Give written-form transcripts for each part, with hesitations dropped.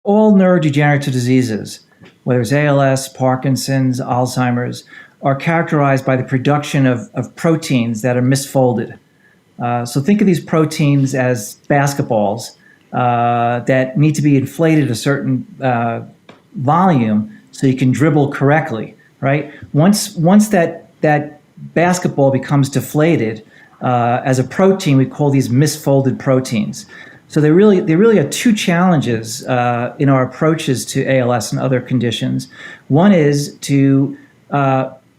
All neurodegenerative diseases, whether it's ALS, Parkinson's, Alzheimer's, are characterized by the production of proteins that are misfolded. So think of these proteins as basketballs that need to be inflated a certain volume so you can dribble correctly, right? Once that basketball becomes deflated as a protein, we call these misfolded proteins. So there really are two challenges in our approaches to ALS and other conditions. One is to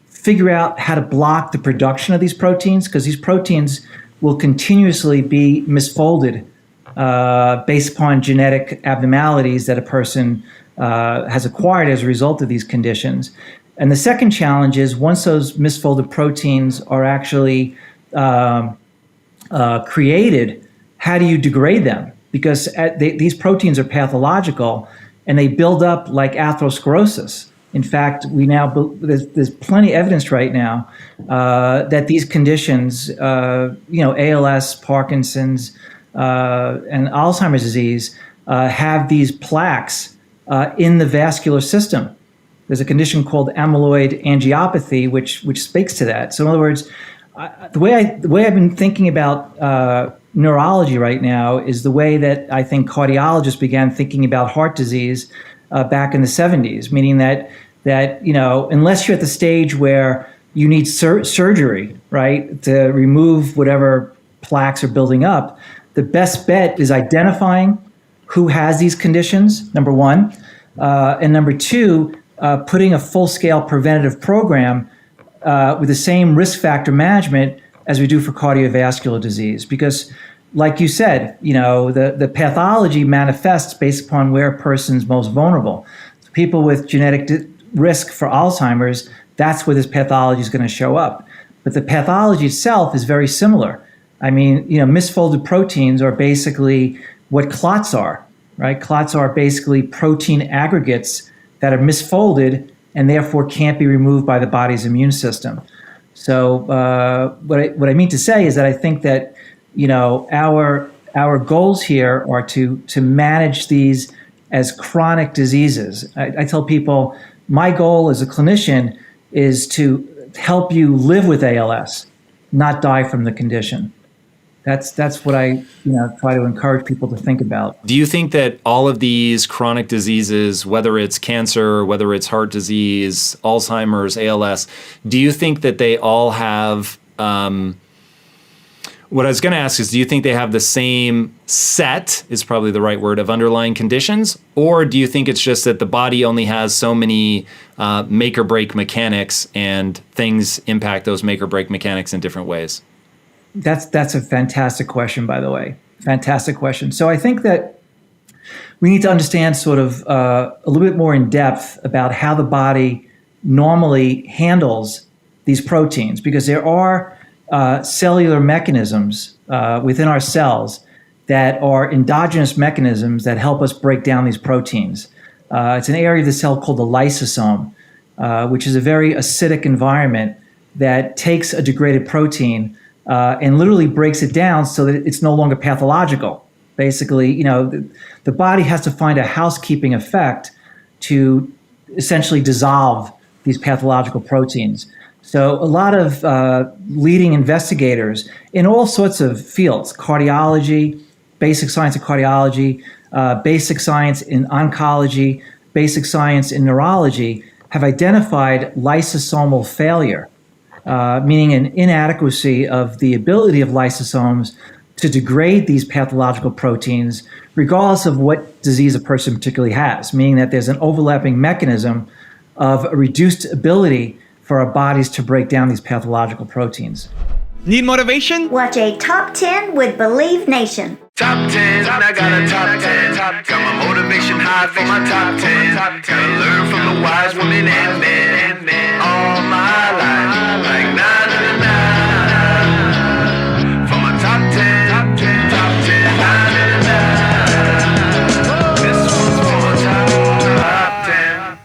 figure out how to block the production of these proteins, because these proteins will continuously be misfolded based upon genetic abnormalities that a person has acquired as a result of these conditions. And the second challenge is once those misfolded proteins are actually created, how do you degrade them? Because these proteins are pathological and they build up like atherosclerosis. In fact, there's plenty of evidence right now that these conditions, ALS, Parkinson's, and Alzheimer's disease, have these plaques in the vascular system. There's a condition called amyloid angiopathy, which speaks to that. So in other words, the way I've been thinking about neurology right now is the way that I think cardiologists began thinking about heart disease back in the 70s, meaning that unless you're at the stage where you need surgery, right, to remove whatever plaques are building up, the best bet is identifying who has these conditions, number one, and number two, putting a full-scale preventative program with the same risk factor management as we do for cardiovascular disease. Because like you said, the pathology manifests based upon where a person's most vulnerable. So people with genetic risk for Alzheimer's, that's where this pathology is going to show up. But the pathology itself is very similar. I mean, misfolded proteins are basically what clots are, right? Clots are basically protein aggregates that are misfolded and therefore can't be removed by the body's immune system. So what I mean to say is that I think that our goals here are to manage these as chronic diseases. I tell people my goal as a clinician is to help you live with ALS, not die from the condition. That's what I try to encourage people to think about. Do you think that all of these chronic diseases, whether it's cancer, whether it's heart disease, Alzheimer's, ALS, do you think that they all have, what I was going to ask is, do you think they have the same set, is probably the right word, of underlying conditions? Or do you think it's just that the body only has so many make or break mechanics and things impact those make or break mechanics in different ways? That's a fantastic question, by the way. Fantastic question. So I think that we need to understand sort of a little bit more in depth about how the body normally handles these proteins, because there are cellular mechanisms within our cells that are endogenous mechanisms that help us break down these proteins. It's an area of the cell called the lysosome, which is a very acidic environment that takes a degraded protein and literally breaks it down so that it's no longer pathological. Basically, the body has to find a housekeeping effect to essentially dissolve these pathological proteins. So a lot of leading investigators in all sorts of fields, cardiology, basic science of cardiology, basic science in oncology, basic science in neurology, have identified lysosomal failure, meaning an inadequacy of the ability of lysosomes to degrade these pathological proteins, regardless of what disease a person particularly has, meaning that there's an overlapping mechanism of a reduced ability for our bodies to break down these pathological proteins. Need motivation? Watch a Top 10 with Believe Nation. Top 10, I got a top 10. Got my motivation high for my top 10. Gotta learn from the wise women and men. All my life, like 9 to 9. For my top 10, top 10, 9 to 9. This one's for my top 10.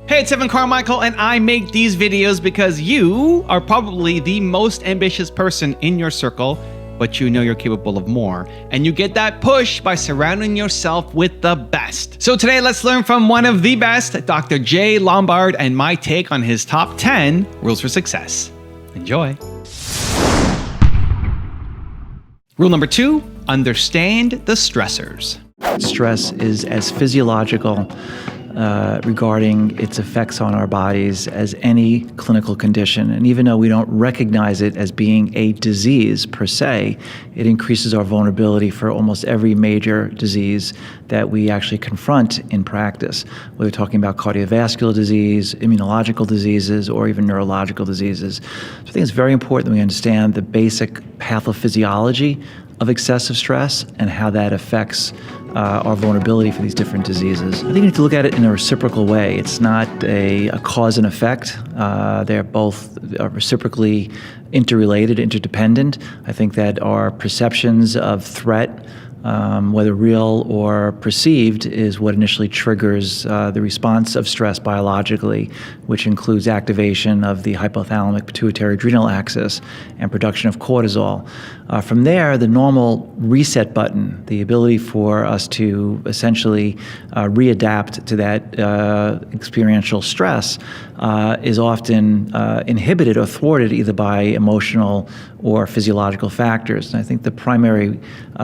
Hey, it's Evan Carmichael, and I make these videos because you are probably the most ambitious person in your circle, but you know you're capable of more. And you get that push by surrounding yourself with the best. So today, let's learn from one of the best, Dr. Jay Lombard, and my take on his top 10 rules for success. Enjoy. Rule number 2, understand the stressors. Stress is as physiological regarding its effects on our bodies as any clinical condition. And even though we don't recognize it as being a disease per se, it increases our vulnerability for almost every major disease that we actually confront in practice, whether we're talking about cardiovascular disease, immunological diseases, or even neurological diseases. So I think it's very important that we understand the basic pathophysiology of excessive stress and how that affects our vulnerability for these different diseases. I think you need to look at it in a reciprocal way. It's not a cause and effect. They're both reciprocally interrelated, interdependent. I think that our perceptions of threat, whether real or perceived, is what initially triggers the response of stress biologically, which includes activation of the hypothalamic pituitary adrenal axis and production of cortisol. From there, the normal reset button, the ability for us to essentially readapt to that experiential stress, is often inhibited or thwarted either by emotional or physiological factors. And I think the primary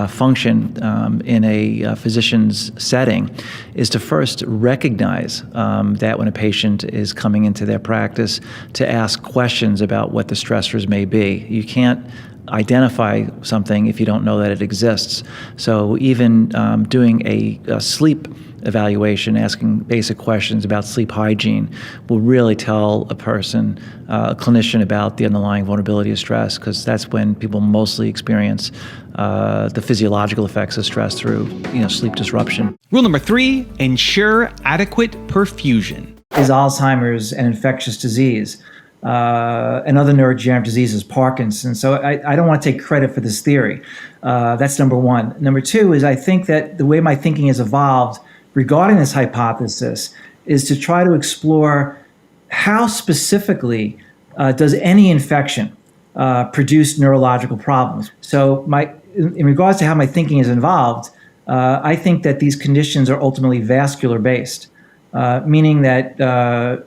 function in a physician's setting is to first recognize that when a patient is coming into their practice, to ask questions about what the stressors may be. You can't identify something if you don't know that it exists. So even doing a sleep evaluation, asking basic questions about sleep hygiene, will really tell a person, a clinician, about the underlying vulnerability of stress, because that's when people mostly experience the physiological effects of stress through sleep disruption. Rule number 3, ensure adequate perfusion. Is Alzheimer's an infectious disease? And other neurodegenerative diseases, Parkinson's. So I don't want to take credit for this theory. That's number one. Number two is I think that the way my thinking has evolved regarding this hypothesis is to try to explore how specifically does any infection produce neurological problems. So in regards to how my thinking is involved, I think that these conditions are ultimately vascular based, meaning that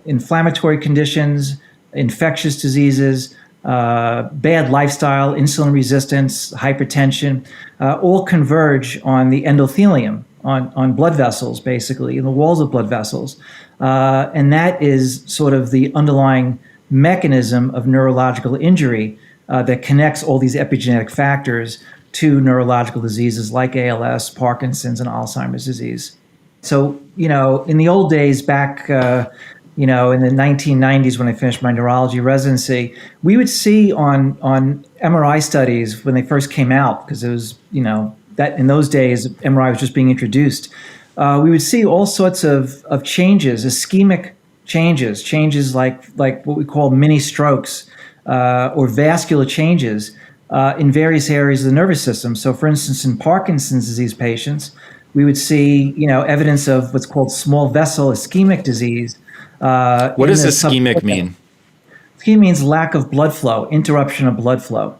inflammatory conditions, infectious diseases, bad lifestyle, insulin resistance, hypertension, all converge on the endothelium, on blood vessels, basically, in the walls of blood vessels. And that is sort of the underlying mechanism of neurological injury that connects all these epigenetic factors to neurological diseases like ALS, Parkinson's, and Alzheimer's disease. So, in the old days, back in the 1990s, when I finished my neurology residency, we would see on MRI studies when they first came out, because it was, that in those days, MRI was just being introduced. We would see all sorts of changes, ischemic changes like what we call mini strokes or vascular changes in various areas of the nervous system. So, for instance, in Parkinson's disease patients, we would see, evidence of what's called small vessel ischemic disease. What does ischemic mean? Ischemic means lack of blood flow, interruption of blood flow.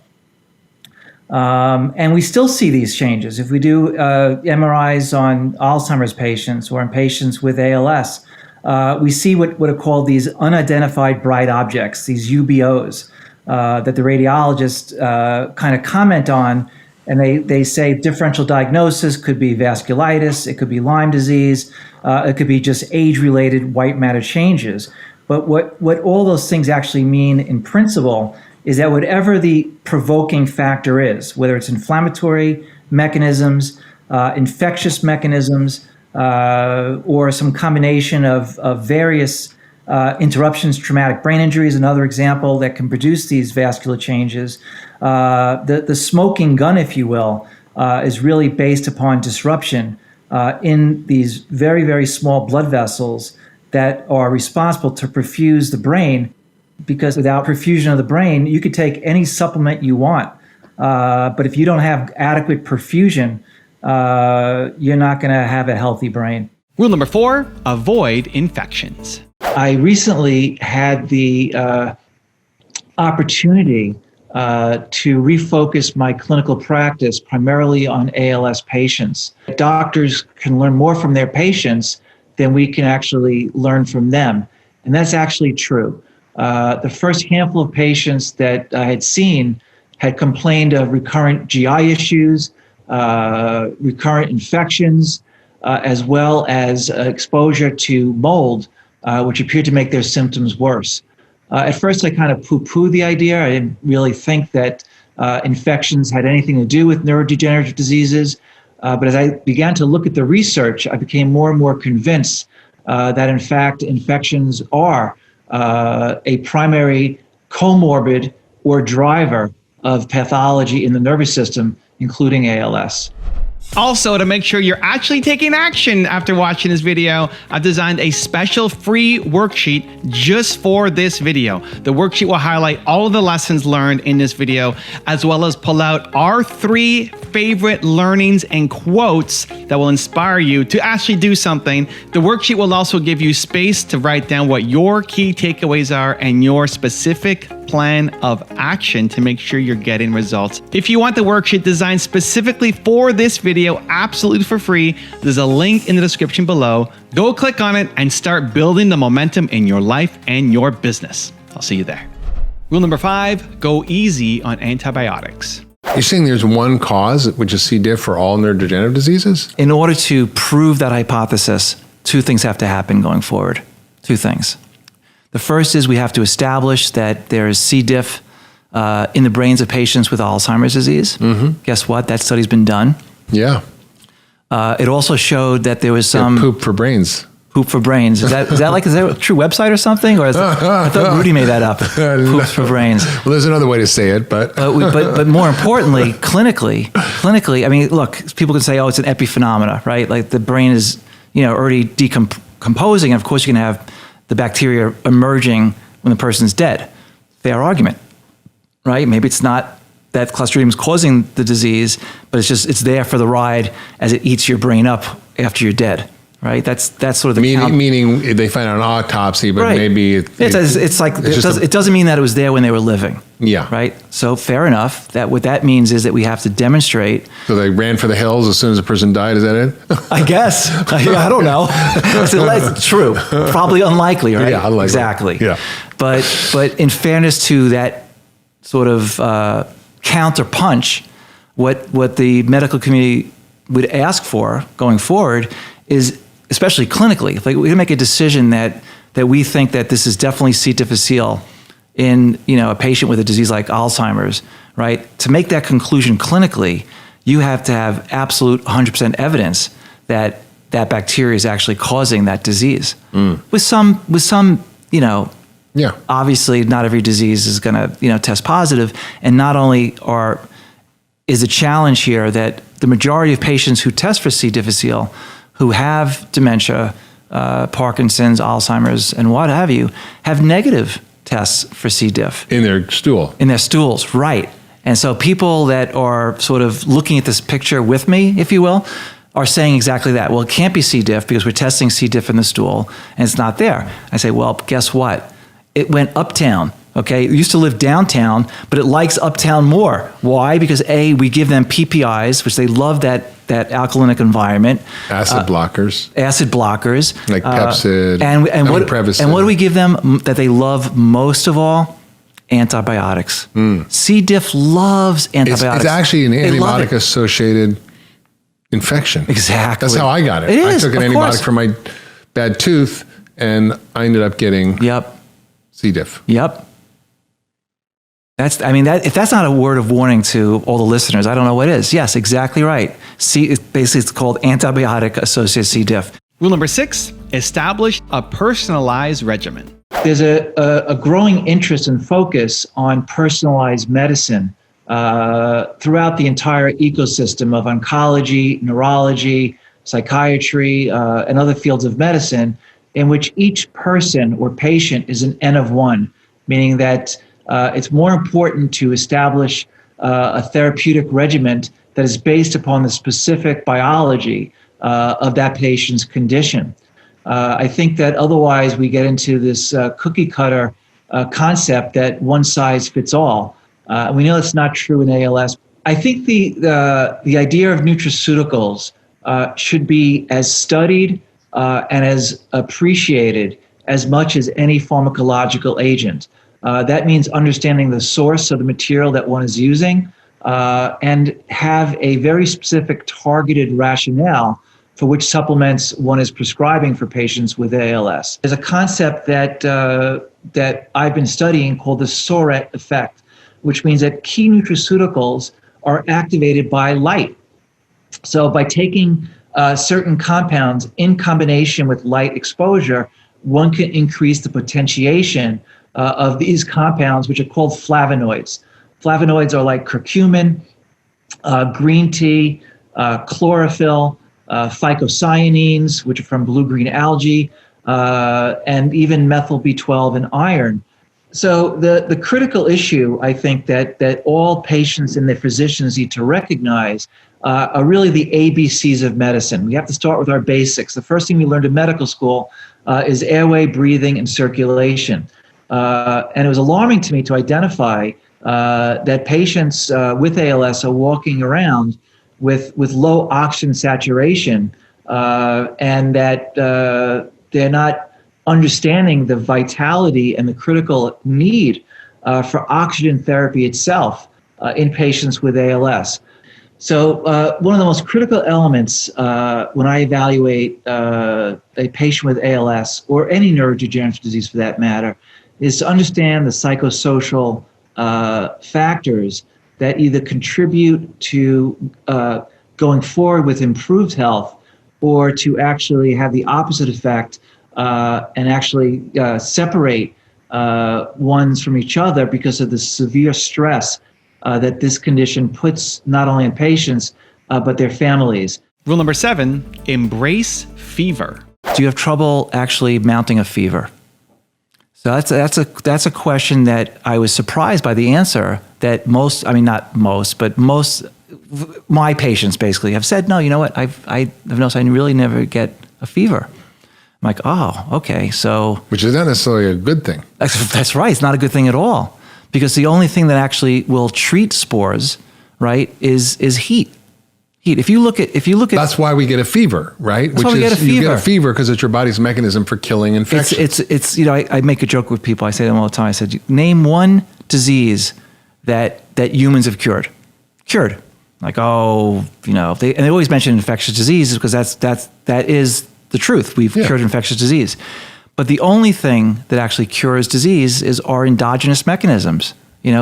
And we still see these changes. If we do MRIs on Alzheimer's patients or in patients with ALS, we see what are called these unidentified bright objects, these UBOs, that the radiologists kind of comment on. And they say differential diagnosis could be vasculitis, it could be Lyme disease, it could be just age-related white matter changes. But what all those things actually mean in principle is that whatever the provoking factor is, whether it's inflammatory mechanisms, infectious mechanisms, or some combination of various interruptions, traumatic brain injury is another example that can produce these vascular changes. The smoking gun, if you will, is really based upon disruption in these very, very small blood vessels that are responsible to perfuse the brain, because without perfusion of the brain, you could take any supplement you want. But if you don't have adequate perfusion, you're not going to have a healthy brain. Rule number 4, avoid infections. I recently had the opportunity to refocus my clinical practice primarily on ALS patients. Doctors can learn more from their patients than we can actually learn from them. And that's actually true. The first handful of patients that I had seen had complained of recurrent GI issues, recurrent infections, as well as exposure to mold, which appeared to make their symptoms worse. At first, I kind of poo-pooed the idea. I didn't really think that infections had anything to do with neurodegenerative diseases. But as I began to look at the research, I became more and more convinced that, in fact, infections are a primary comorbid or driver of pathology in the nervous system, including ALS. Also, to make sure you're actually taking action after watching this video, I've designed a special free worksheet just for this video. The worksheet will highlight all of the lessons learned in this video, as well as pull out our 3 favorite learnings and quotes that will inspire you to actually do something. The worksheet will also give you space to write down what your key takeaways are and your specific plan of action to make sure you're getting results. If you want the worksheet designed specifically for this video, absolutely for free, there's a link in the description below. Go click on it and start building the momentum in your life and your business. I'll see you there. Rule number 5, go easy on antibiotics. You're saying there's one cause, which is C. diff for all neurodegenerative diseases? In order to prove that hypothesis, 2 things have to happen going forward. 2 things. The first is we have to establish that there is C. diff in the brains of patients with Alzheimer's disease. Mm-hmm. Guess what? That study's been done. Yeah. It also showed that there was some poop for brains. Poop for brains. Is that a true website or something? Or I thought Rudy made that up. Poops for brains. Well, there's another way to say it, but but more importantly, clinically, I mean, look, people can say, oh, it's an epiphenomena, right? Like the brain is, already decomposing. And of course, you can have the bacteria emerging when the person's dead. Fair argument, right? Maybe it's not that Clostridium is causing the disease, but it's there for the ride as it eats your brain up after you're dead, right? That's sort of the meaning they find out an autopsy, but right. maybe it doesn't mean that it was there when they were living. Yeah. Right. So fair enough. That what that means is that we have to demonstrate. So they ran for the hills as soon as the person died. Is that it? I guess. I don't know. It's true. Probably unlikely, right? Yeah, unlikely. Exactly. Yeah. But in fairness to that sort of counter punch, what the medical community would ask for going forward is, especially clinically, like we make a decision that we think that this is definitely C. difficile in a patient with a disease like Alzheimer's, right? To make that conclusion clinically, you have to have absolute 100% evidence that that bacteria is actually causing that disease. With some, Yeah. Obviously, not every disease is going to, test positive. And not only is the challenge here that the majority of patients who test for C. difficile, who have dementia, Parkinson's, Alzheimer's, and what have you, have negative tests for C. diff. In their stool. In their stools, right. And so people that are sort of looking at this picture with me, if you will, are saying exactly that. Well, it can't be C. diff because we're testing C. diff in the stool and it's not there. I say, well, guess what? It went uptown, okay? It used to live downtown, but it likes uptown more. Why? Because A, we give them PPIs, which they love that alkalinic environment. Acid blockers. Like Pepsid, and what do we give them that they love most of all? Antibiotics. C. diff loves antibiotics. It's actually an antibiotic-associated infection. Exactly. That's how I got it. I took an antibiotic for my bad tooth, and I ended up getting C. diff. Yep. If that's not a word of warning to all the listeners, I don't know what is. Yes, exactly right. It's called antibiotic-associated C. diff. Rule number 6, establish a personalized regimen. There's a growing interest and focus on personalized medicine throughout the entire ecosystem of oncology, neurology, psychiatry, and other fields of medicine, in which each person or patient is an N of one, meaning that it's more important to establish a therapeutic regimen that is based upon the specific biology of that patient's condition. I think that otherwise we get into this cookie cutter concept that one size fits all. We know it's not true in ALS. I think the idea of nutraceuticals should be as studied and as appreciated as much as any pharmacological agent. That means understanding the source of the material that one is using and have a very specific targeted rationale for which supplements one is prescribing for patients with ALS. There's a concept that I've been studying called the Soret effect, which means that key nutraceuticals are activated by light. So by taking certain compounds in combination with light exposure, one can increase the potentiation of these compounds, which are called flavonoids. Flavonoids are like curcumin, green tea, chlorophyll, phycocyanins, which are from blue-green algae, and even methyl B12 and iron. So the critical issue, I think, that all patients and their physicians need to recognize are really the ABCs of medicine. We have to start with our basics. The first thing we learned in medical school is airway, breathing, and circulation. And it was alarming to me to identify that patients with ALS are walking around with low oxygen saturation, and that they're not understanding the vitality and the critical need for oxygen therapy itself in patients with ALS. So one of the most critical elements when I evaluate a patient with ALS or any neurodegenerative disease for that matter is to understand the psychosocial factors that either contribute to going forward with improved health or to actually have the opposite effect and actually separate ones from each other because of the severe stress that this condition puts not only on patients, but their families. Rule number 7, embrace fever. Do you have trouble actually mounting a fever? So that's a question that I was surprised by the answer that most my patients basically have said, no, you know what, I've noticed I really never get a fever. I'm like, oh, okay, so. Which is not necessarily a good thing. That's right, it's not a good thing at all. Because the only thing that actually will treat spores, right, is heat. If you look at that's why we get a fever, right? That's why we get a fever. You get a fever because it's your body's mechanism for killing infection. It's I make a joke with people. I say to them all the time. I said, name one disease that humans have cured. Like, they always mention infectious diseases because that is the truth. We've cured infectious disease. But the only thing that actually cures disease is our endogenous mechanisms.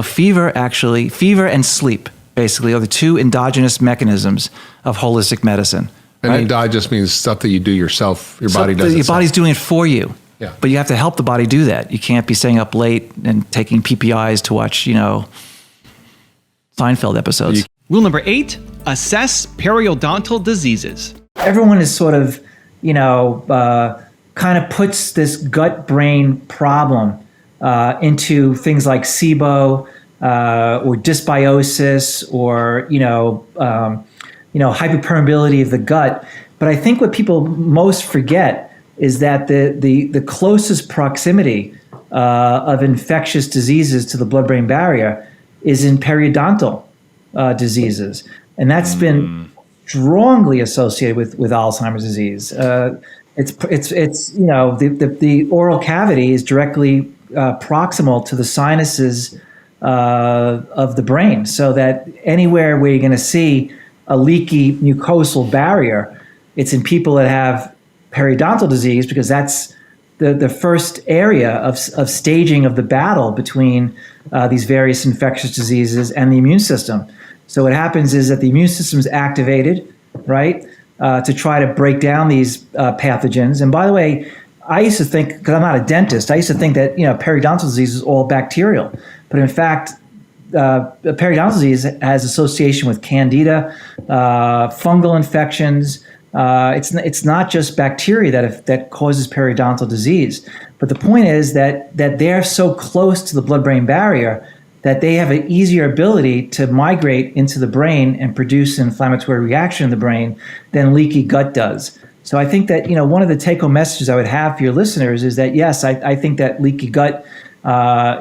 Fever and sleep basically are the two endogenous mechanisms of holistic medicine. And right? endogenous means stuff that you do yourself. Your body does it. Your body's doing it for you. Yeah. But you have to help the body do that. You can't be staying up late and taking PPIs to watch, Seinfeld episodes. Rule number 8, assess periodontal diseases. Everyone is sort of, kind of puts this gut-brain problem into things like SIBO or dysbiosis or hyperpermeability of the gut. But I think what people most forget is that the closest proximity of infectious diseases to the blood-brain barrier is in periodontal diseases, and that's been strongly associated with Alzheimer's disease. The oral cavity is directly proximal to the sinuses of the brain, so that anywhere where you're going to see a leaky mucosal barrier, it's in people that have periodontal disease, because that's the first area of staging of the battle between these various infectious diseases and the immune system. So what happens is that the immune system is activated, right, to try to break down these pathogens. And by the way, I used to think, because I'm not a dentist, I used to think that periodontal disease is all bacterial. But in fact, periodontal disease has association with candida, fungal infections. It's not just bacteria that causes periodontal disease. But the point is that they're so close to the blood-brain barrier that they have an easier ability to migrate into the brain and produce an inflammatory reaction in the brain than leaky gut does. So I think that one of the take-home messages I would have for your listeners is that yes, I think that leaky gut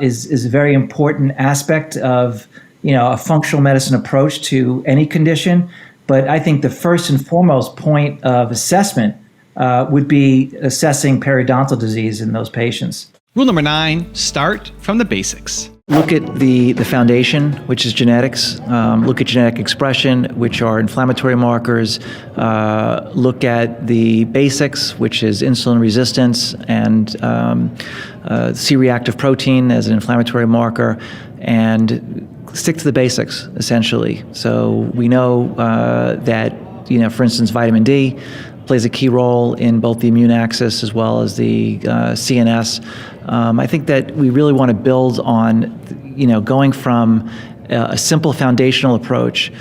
is a very important aspect of a functional medicine approach to any condition. But I think the first and foremost point of assessment would be assessing periodontal disease in those patients. Rule number 9, start from the basics. Look at the foundation, which is genetics. Look at genetic expression, which are inflammatory markers. Look at the basics, which is insulin resistance and C-reactive protein as an inflammatory marker, and stick to the basics, essentially. So we know that, for instance, vitamin D plays a key role in both the immune axis as well as the CNS. I think that we really want to build on, going from a simple foundational approach,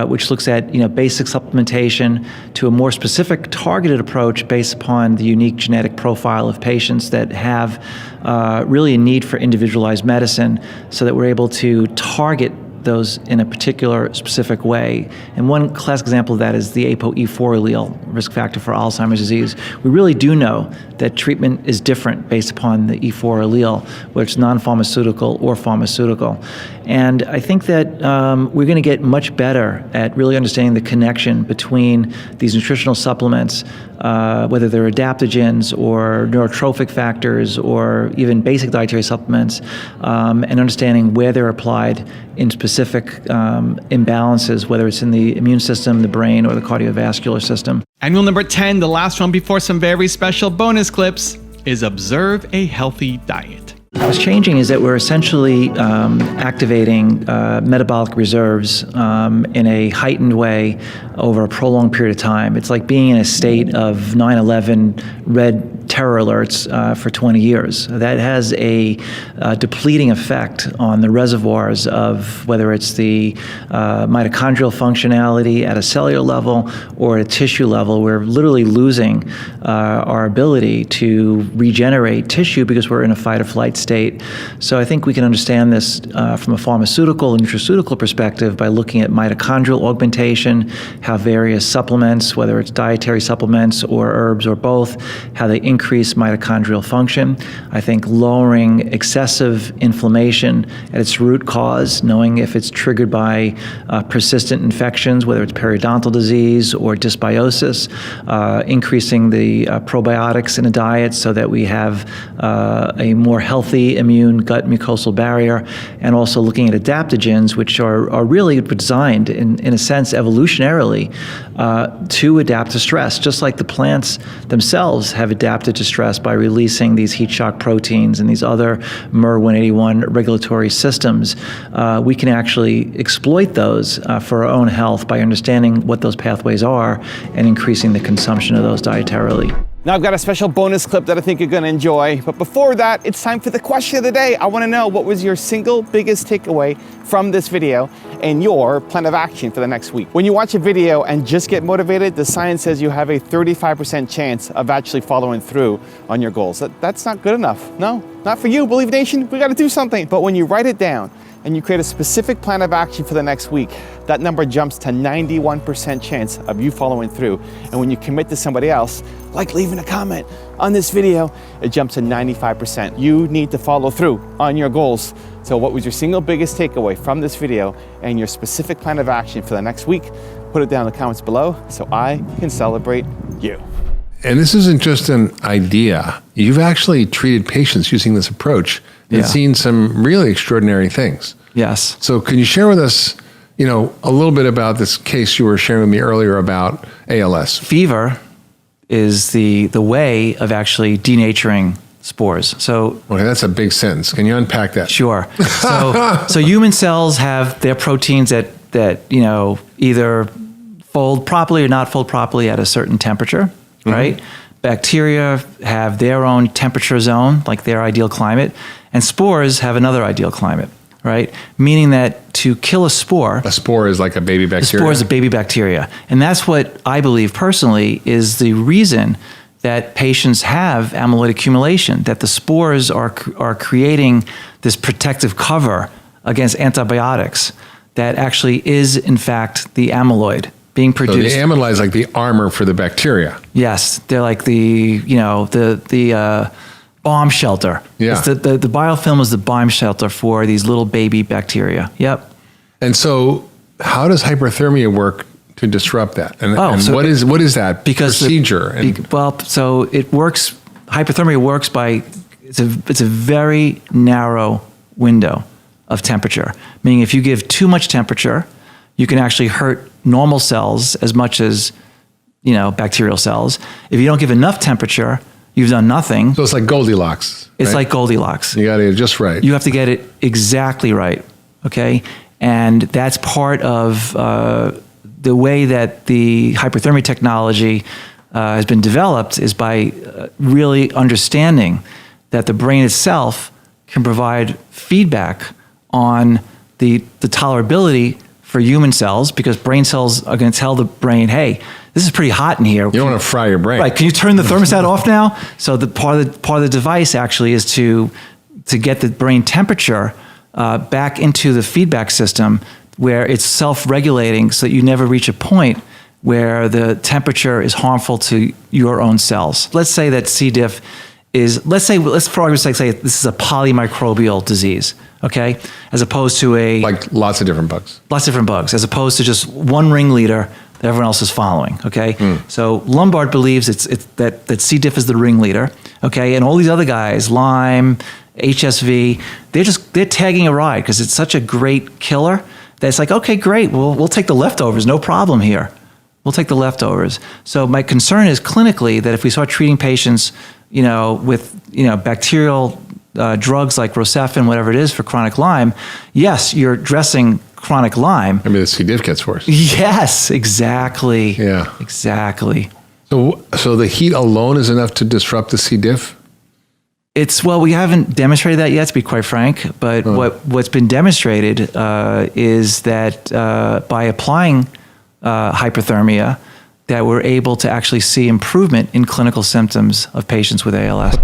which looks at basic supplementation, to a more specific targeted approach based upon the unique genetic profile of patients that have really a need for individualized medicine, so that we're able to target those in a particular specific way. And one classic example of that is the ApoE4 allele, risk factor for Alzheimer's disease. We really do know that treatment is different based upon the E4 allele, whether it's non-pharmaceutical or pharmaceutical. And I think that we're going to get much better at really understanding the connection between these nutritional supplements, whether they're adaptogens or neurotrophic factors or even basic dietary supplements, and understanding where they're applied in specific imbalances, whether it's in the immune system, the brain, or the cardiovascular system. And rule number 10, the last one before some very special bonus clips, is observe a healthy diet. What's changing is that we're essentially activating metabolic reserves in a heightened way over a prolonged period of time. It's like being in a state of 9/11 red terror alerts for 20 years. That has a depleting effect on the reservoirs of whether it's the mitochondrial functionality at a cellular level or at a tissue level. We're literally losing our ability to regenerate tissue because we're in a fight or flight state. So I think we can understand this from a pharmaceutical and nutraceutical perspective by looking at mitochondrial augmentation, how various supplements, whether it's dietary supplements or herbs or both, how they increase mitochondrial function. I think lowering excessive inflammation at its root cause, knowing if it's triggered by persistent infections, whether it's periodontal disease or dysbiosis, increasing the probiotics in a diet so that we have a more healthy immune gut mucosal barrier, and also looking at adaptogens, which are really designed in a sense evolutionarily to adapt to stress, just like the plants themselves have adapted to stress by releasing these heat shock proteins and these other MER181 regulatory systems. We can actually exploit those for our own health by understanding what those pathways are and increasing the consumption of those dietarily. Now I've got a special bonus clip that I think you're going to enjoy. But before that, it's time for the question of the day. I want to know, what was your single biggest takeaway from this video and your plan of action for the next week? When you watch a video and just get motivated, the science says you have a 35% chance of actually following through on your goals. That's not good enough. No, not for you, Believe Nation. We got to do something. But when you write it down and you create a specific plan of action for the next week, that number jumps to 91% chance of you following through. And when you commit to somebody else, like leaving a comment on this video, it jumps to 95%. You need to follow through on your goals. So what was your single biggest takeaway from this video and your specific plan of action for the next week? Put it down in the comments below so I can celebrate you. And this isn't just an idea. You've actually treated patients using this approach and seen some really extraordinary things. Yes. So can you share with us, a little bit about this case you were sharing with me earlier about ALS? Fever is the way of actually denaturing spores. So okay, that's a big sentence. Can you unpack that? Sure. So human cells have their proteins that either fold properly or not fold properly at a certain temperature, right? Bacteria have their own temperature zone, like their ideal climate, and spores have another ideal climate, right? Meaning that to kill a spore is like a baby bacteria. A spore is a baby bacteria. And that's what I believe personally is the reason that patients have amyloid accumulation, that the spores are creating this protective cover against antibiotics that actually is, in fact, the amyloid being produced. So the amyloid is like the armor for the bacteria. Yes, they're like the bomb shelter. Yeah. It's the biofilm is the bomb shelter for these little baby bacteria. Yep. And so how does hyperthermia work to disrupt that? And so what is that procedure? So it works, hyperthermia works by, it's a very narrow window of temperature, meaning if you give too much temperature, you can actually hurt normal cells as much as, bacterial cells. If you don't give enough temperature, you've done nothing. So it's like Goldilocks. It's right? like Goldilocks. You got to get it just right. You have to get it exactly right, okay? And that's part of the way that the hyperthermia technology has been developed is by really understanding that the brain itself can provide feedback on the tolerability for human cells, because brain cells are going to tell the brain, hey, this is pretty hot in here. You don't want to fry your brain. Right. Can you turn the thermostat off now? So the part of the device actually is to get the brain temperature back into the feedback system where it's self-regulating, so that you never reach a point where the temperature is harmful to your own cells. Let's say that C. diff is, let's for argument's sake say this is a polymicrobial disease, okay? As opposed to like lots of different bugs. Lots of different bugs, as opposed to just one ringleader that everyone else is following, okay? So Lombard believes that C. diff is the ringleader, okay? And all these other guys, Lyme, HSV, they're tagging a ride because it's such a great killer that it's like, okay, great, we'll take the leftovers, no problem here. We'll take the leftovers. So my concern is clinically that if we start treating patients, with bacterial drugs like Rocephin, whatever it is for chronic Lyme, yes, you're addressing chronic Lyme. I mean, the C. diff gets worse. Yes, exactly. Yeah. Exactly. So the heat alone is enough to disrupt the C. diff? We haven't demonstrated that yet, to be quite frank, but what's been demonstrated is that by applying hyperthermia, that we're able to actually see improvement in clinical symptoms of patients with ALS.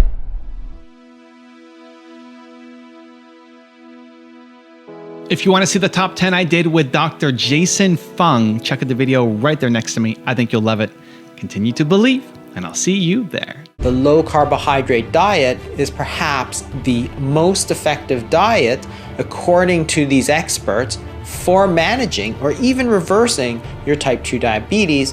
If you want to see the top 10 I did with Dr. Jason Fung, check out the video right there next to me. I think you'll love it. Continue to believe, and I'll see you there. The low carbohydrate diet is perhaps the most effective diet, according to these experts, for managing or even reversing your type 2 diabetes.